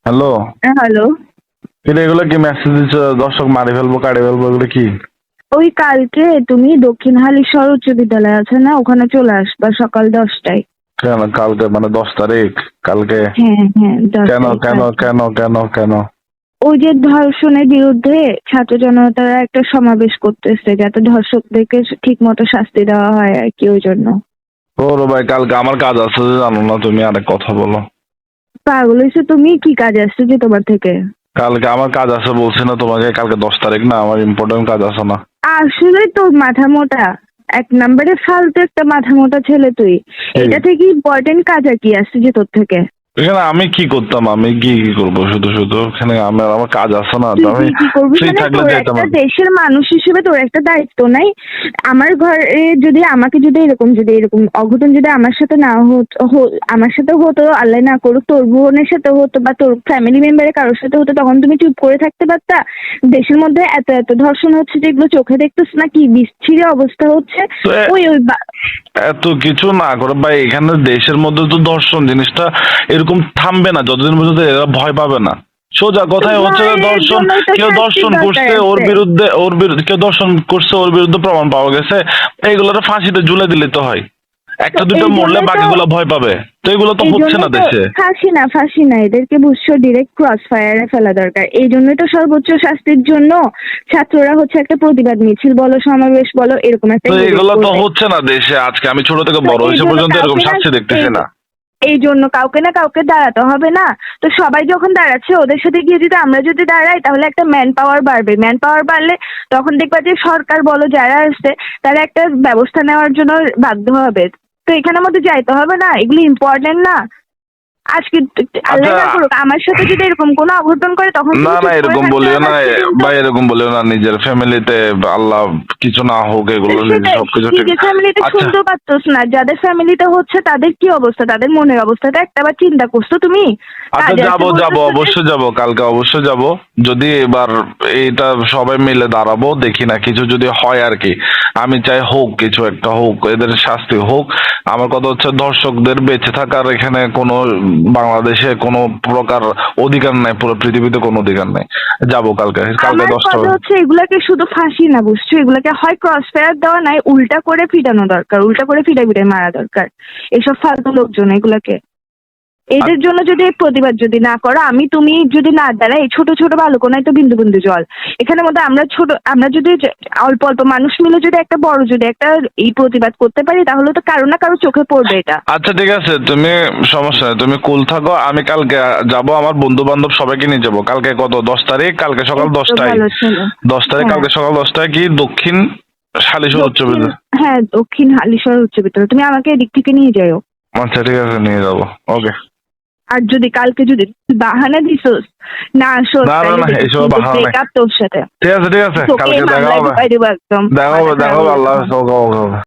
Hello. Hello. কিন্তু এগুলো কি মেসেজ দিচ্ছ দর্শক মারি ফেলবো কাটি ফেলবো এগুলো কি? ওই কালকে তুমি দক্ষিণ হালিশহর উচ্চ বিদ্যালয় আছে না, ওখানে চলে আসবা সকাল 10টায়। কেন কালকে মানে 10 তারিখ? কালকে হ্যাঁ হ্যাঁ, দশ কেন তারিখ কেন কালকে। কেন কেন কেন? ওই যে ধর্ষণের বিরুদ্ধে ছাত্র জনতারা একটা সমাবেশ করতেছে, যাতে ধর্ষকদেরকে ঠিক মতো শাস্তি দেওয়া হয় আর কি, ওই জন্য। ওর ভাই কালকে আমার কাজ আছে যে জানো না তুমি, আরেক কথা বলো। পাগল হয়েছে তুমি? কি কাজ আসছে যে তোমার থেকে? কালকে আমার কাজ আছে বলছি না তোমাকে, কালকে 10 তারিখ না, আমার ইম্পর্টেন্ট কাজ আছে না? আসলে তো মাথা মোটা, এক নম্বরে ফালতু একটা মাথা মোটা ছেলে তুই। এই এটা থেকে ইম্পর্টেন্ট কাজ আর কি আসছে যে তোর থেকে? এখানে আমি কি করতাম? আমি কি করবো? শুধু শুধু এখানে আমার কাজ আছে না তো, তুই আমি কি করবি ফ্রি মানে? থাকলে তোর যেতাম একটা আর কি। দেশের মানুষ হিসেবে তোর একটা দায়িত্ব নাই? আমার ঘরে যদি আমাকে যদি এরকম অঘটন যদি আমার সাথে না হতো, আমার সাথে হতো, আল্লাহ না করুক, তোর বোনের সাথে হতো বা তোর ফ্যামিলি মেম্বারের কারোর সাথে হতো, তখন তুমি চুপ করে থাকতে পারতা? দেশের মধ্যে এত এত ধর্ষণ হচ্ছে যেগুলো চোখে দেখতেছ না, কি বিচ্ছিরি অবস্থা হচ্ছে। তো ওই ওই এত কিছু না করে ভাই, এখানে দেশের মধ্যে তো দর্শন জিনিসটা এরকম থামবে না যতদিন পর্যন্ত এরা ভয় পাবে না। সোজা তো কথাই হচ্ছে যে ভয়ের দর্শন, জন্যই তো কেউ শাস্তির দর্শন দরকার করছে ওর আছে। বিরুদ্ধে, কেউ দর্শন করছে ওর বিরুদ্ধে প্রমাণ পাওয়া গেছে, এইগুলোর ফাঁসিতে ঝুলে দিলে তো হয়। তো একটা দুটো এই মরলে জন্যই তো বাকিগুলো ভয় পাবে। তো এগুলো তো এই হচ্ছে না জন্যই তো দেশে। ফাঁসি না, এদেরকে বুঝছো ডিরেক্ট ক্রস ফায়ারে ফেলা দরকার। এই জন্যই তো সর্বোচ্চ শাস্তির জন্য ছাত্ররা হচ্ছে একটা প্রতিবাদ মিছিল বলো, সমাবেশ বলো, এরকম একটা তো হিড়িক এগুলো তো করবে। হচ্ছে না দেশে। আজকে আমি ছোট থেকে তো বড় এই হয়েছে জন্য পর্যন্ত এরকম কাউকে না শাস্তি দেখতেছি এই না। এই জন্য কাউকে না কাউকে দাঁড়াতে হবে না? তো সবাই যখন দাঁড়াচ্ছে, ওদের সাথে গিয়ে যদি আমরা যদি দাঁড়াই, তাহলে একটা ম্যান পাওয়ার বাড়বে। ম্যান পাওয়ার বাড়লে তখন দেখবা যে সরকার বলো যারা আসছে, তারা একটা ব্যবস্থা নেওয়ার জন্য বাধ্য হবে। তো এখানের মধ্যে যাইতে হবে না? এগুলো ইম্পর্টেন্ট না? আজকে আল্লাহ আচ্ছা, না করুক আমার সাথে যদি এরকম কোনো অঘটন করে, তখন না তুমি না চুপ করে এরকম থাকতে বলিও হবে না আজকের দিনটা? ভাই, এরকম বলিও না। নিজের ফ্যামিলিতে আল্লাহ কিছু না হোক, এগুলো নিজে সেটাই, সবকিছু ঠিক। নিজের ফ্যামিলিতে আচ্ছা শুনতেও পারতোস না? যাদের ফ্যামিলিতে হচ্ছে তাদের কি অবস্থা, তাদের মনের অবস্থাটা একটাবার চিন্তা করছো তুমি? আচ্ছা, কাজ আছে যাবো যাবো, বলতেছো যে। অবশ্যই যাবো, কালকে অবশ্যই যাবো। যদি এবার এইটা সবাই মিলে দাঁড়াবো, দেখি না কিছু যদি হয় আর কি। আমি চাই হোক, কিছু একটা হোক, এদের শাস্তি হোক। আমার কথা হচ্ছে দর্শকদের বেঁচে থাকার এখানে কোনো, বাংলাদেশে কোনো প্রকার অধিকার নাই, পুরো পৃথিবীতে কোনো অধিকার নাই। যাবো কালকে, কালকে আমার 10টা। কথা হচ্ছে এগুলাকে শুধু ফাঁসি না, বুঝছো, এগুলাকে হয় ক্রস ফায়ার দেওয়া, নাই উল্টা করে ফিটানো দরকার, উল্টা করে ফিটাই ফিটাই মারা দরকার এসব ফালতু লোকজন এগুলাকে। এদের জন্য যদি এই প্রতিবাদ যদি না করো, আমি তুমি যদি না দাঁড়াই, এই ছোট ছোট বালুকোনায় তো বিন্দু বিন্দু জল। এখানের মধ্যে আমরা যদি অল্প অল্প মানুষ মিলে যদি একটা বড় যদি একটা এই প্রতিবাদ করতে পারি, তাহলে তো কারো না কারো চোখে পড়বে এটা। আচ্ছা ঠিক আছে, তুমি সমস্যা নেই, তুমি কুল থাকো। আমি কালকে যাব, আমার বন্ধু বান্ধব সবাইকে নিয়ে যাবো। কালকে কত, 10 তারিখ? কালকে সকাল এই তো 10টায়। ভালো ছিল। 10 তারিখ হ্যাঁ, কালকে সকাল 10টায় কি দক্ষিণ শালিশর উচ্চ দক্ষিণ, বিদ্যালয়। হ্যাঁ দক্ষিণ হালিশহর উচ্চ বিদ্যালয়। তুমি আমাকে এদিক থেকে নিয়ে যাও। আচ্ছা ঠিক আছে, নিয়ে যাবো। ওকে। আর যদি কালকে যদি বাহানা দিছোস না আসোস, না না তাহলে না, দেখি এইসব কিন্তু বাহানা নাই। ব্রেকআপ তোর সাথে। ঠিক আছে ঠিক আছে, তোকে এই কালকে দেখা মামলায় হবে। ঢুকাই দেবো একদম। দেখা হবে মাথা দেখা খারাপ হবে, হয়ে আল্লাহ গেছে। হাফেজ। ওকে ওকে ওকে।